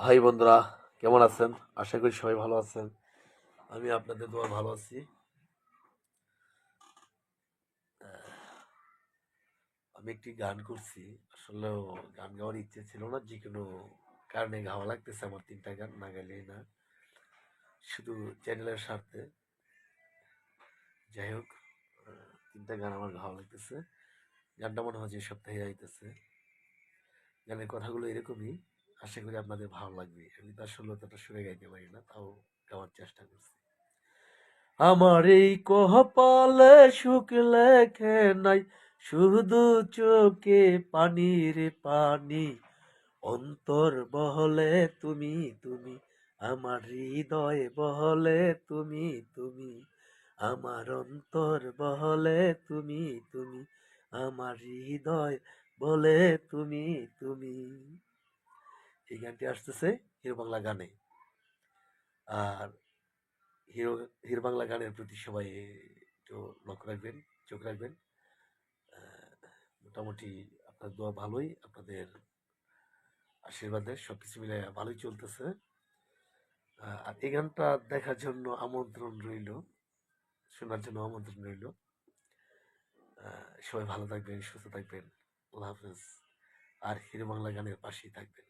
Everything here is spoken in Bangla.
হাই বন্ধুরা, কেমন আছেন? আশা করি সবাই ভালো আছেন। আমি আপনাদের দোয়া ভালো আছি। আমি একটি গান করছি। আসলেও গান গাওয়ার ইচ্ছে ছিল না, যে কোনো কারণে গাওয়া লাগতেছে। আমার 3টা গান না গাইলেই না, শুধু চ্যানেলের স্বার্থে। যাই হোক, 3টা গান আমার গাওয়া লাগতেছে। গানটা মনে হয় যে সপ্তাহে আইতেছে। গানের কথাগুলো এরকমই। আশা করি আপনাদের ভালো লাগবে। আমি তো আসলে অতটা সুরে গাইতে পারি না, তাও গাওয়ার চেষ্টা করছি। আমার এই কপালে সুখ লেখে নাই, শুধু চোখে পানি রে পানি। অন্তর বহলে তুমি তুমি, আমার হৃদয় বহলে তুমি তুমি, আমার অন্তর বহলে তুমি তুমি, আমার হৃদয় বলে তুমি তুমি। এই গানটি আসতেছে হিরো বাংলা গানে। আর হিরো হিরো বাংলা গানের প্রতি সবাই একটু লক্ষ্য রাখবেন, চোখ রাখবেন। মোটামুটি আপনার দোয়া ভালোই, আপনাদের আশীর্বাদে সবকিছু মিলে ভালোই চলতেছে। আর এই গানটা দেখার জন্য আমন্ত্রণ রইল, শোনার জন্য আমন্ত্রণ রইল। সবাই ভালো থাকবেন, সুস্থ থাকবেন। আল্লাহ হাফেজ। আর হিরো বাংলা গানের পাশেই থাকবেন।